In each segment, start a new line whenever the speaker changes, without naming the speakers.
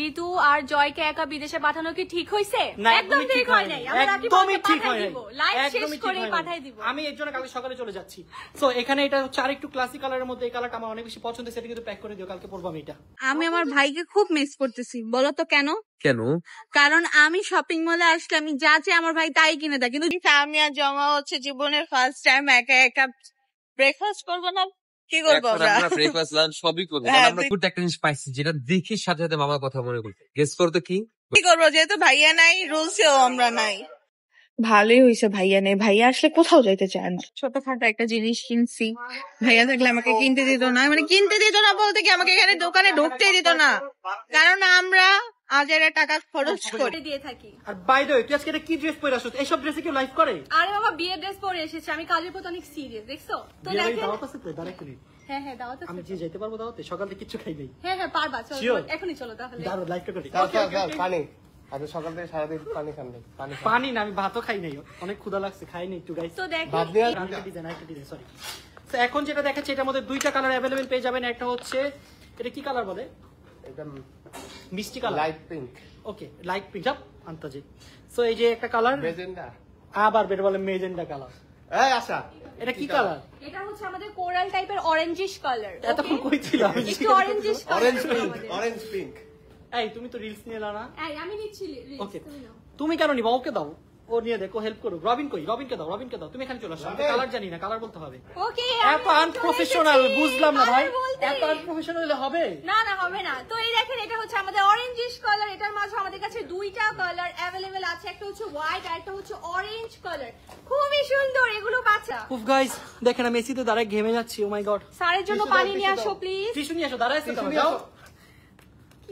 ঋতু আর জয়কে একা বিদেশে পাঠানো কি ঠিক হয়েছে?
না,
একদম ঠিক হয় নাই। আমরা
একদমই ঠিক হয় নাই।
লাইভ শেষ
একদমই ঠিক
করেই
হয় নাই।
পাঠাই দিব।
আমি এর জন্য কালকে সকালে চলে যাচ্ছি। সো এখানে এটা হচ্ছে আরেকটু ক্লাসিক কালারের মধ্যে, এই কালারটা আমার অনেক বেশি পছন্দ, সেটা কিন্তু প্যাক করে দিও, কালকে পরবো আমি এটা।
আমি আমার ভাইকে খুব মিস করতেছি। বলো তো কেন?
কেন?
কারণ আমি শপিং মলে আসলে আমি যা চাই আমার ভাই তাই কিনে দেয়, কিন্তু আমি আর জমা হচ্ছে জীবনের ফার্স্ট টাইম একা একা ব্রেকফাস্ট করবো না, কি করবো
এখন
আমরা?
আমরা ব্রেকফাস্ট লাঞ্চ সবই করবো।
হ্যাঁ,
আমরা গুড একটা জিনিস পাইছি যেটা দেখে সাথে সাথে মামার কথা মনে করতে। গেস করো তো কি?
কি করবো, যেহেতু ভাইয়া নাই রুলসেও আমরা নাই। ভালোই হয়েছে ভাইয়া নেই, ভাইয়া আসলে কোথাও যাইতে চায় না। ছোটখাটো একটা জিনিস কিনছি, ভাইয়া থাকলে আমাকে কিনতে দিত না। মানে কিনতে দিত না বলতে কি, আমাকে এখানে দোকানে ঢুকতে দিত না, কারণ আমরা আজের টাকা খরচ করি
দিয়ে থাকি।
আর বাই দ্য ওয়ে, তুই আজকে এটা কি ড্রেস পরে আসছিস? এইসব ড্রেসে কেউ লাইভ করে?
আরে বাবা, বিয়ের ড্রেস পরে এসেছে, আমি কাজের প্রতি অনেক সিরিয়াস, দেখছো তো?
বিয়ের
দেখেন,
দাওয়াত আছে তো, ডাইরেক্ট করি।
হ্যাঁ হ্যাঁ, দাওয়াত
আমি
আছে।
যে যেতে পারবো দাওয়াতে? সকাল থেকে কিচ্ছু খাই নাই।
হ্যাঁ হ্যাঁ, পারবা, চলো
Sure?
এখনই চলো তাহলে।
দাঁড়াও, লাইভটা করি।
পানি আজ সকাল থেকে সারাদিন পানি খান নাই।
পানি না, আমি ভাতও খাই নাই, অনেক ক্ষুধা লাগছে, খাই নাই একটু গাইস।
তো দেখো,
ভাত দিয়ে
ডিজাইন সরি। তো এখন যেটা দেখাচ্ছে এটার মধ্যে দুইটা কালার অ্যাভেলেবেল পেয়ে যাবেন। একটা হচ্ছে, এটা কি কালার বলে?
একদম
মিষ্টি colour,
light pink
okay, light pink আন্তাজে। সো এই যে একটা কালার,
মেজেন্ডা।
আবার বের বলে মেজেন্ডা কালার।
এই আশা,
এটা কি কালার?
এটা হচ্ছে আমাদের কোরাল টাইপের অরেঞ্জিশ কালার।
এতক্ষণ কই ছিল?
একটু orangish
orange
colour.
Pink, orange pink.
এই তুমি তো রিলস নিয়ে এলা না?
এই আমি নিচ্ছি reels,
ওকে,
তুমি নাও।
তুমি কেন নিবা? ওকে দাও, ও নিয়ে দেখো, হেল্প করো। রবিন কই? রবিনকে দাও, রবিনকে দাও। তুমি এখানে চলে আসো, আমি কালার জানি না, কালার বলতে হবে।
ওকে,
এত আনপ্রফেশনাল বুঝলাম না ভাই,
বলতে।
এত আনপ্রফেশনাল হলে হবে?
না না, হবে না। তো এই দেখেন, এটা হচ্ছে আমাদের অরেঞ্জিশ কালার। এটার মাঝে আমাদের কাছে দুইটা কালার অ্যাভেলেবেল আছে, একটা হচ্ছে হোয়াইট আর একটা হচ্ছে অরেঞ্জ কালার। খুবই সুন্দর এগুলো, বাচ্চা।
উফ গাইস, দেখেন আমি এসিতে দাঁড়ায় ঘেমে যাচ্ছি। ও মাই গড।
স্যারের জন্য পানি নিয়ে আসো প্লিজ।
টিস্যু নিয়ে আসো, দাঁড়ায়
টিস্যু
যাও।
নিয়ে আসো।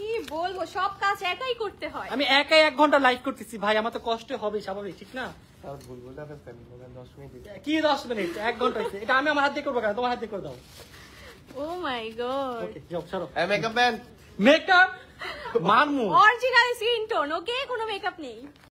কি বলবো, সব কাজ একাই করতে হয়।
আমি একাই 1 ঘন্টা লাইভ করতেছি ভাই, আমার তো কষ্ট হবে, স্বাভাবিক, ঠিক না?
আর ভুল বলে ফেলছেন, 10 মিনিট দিতে।
কি 10 মিনিট? 1 ঘন্টা হয়েছে। এটা আমি আমার হাত দিয়ে করবো কেন? তোমার হাত দিয়ে করে দাও।
ও মাই গড,
ওকে, যাও, ছাড়ো।
এই মেকআপ ম্যান।
মেকআপ মারমু।
অরিজিনাল স্কিন টোন, ওকে, কোনো মেকআপ নেই।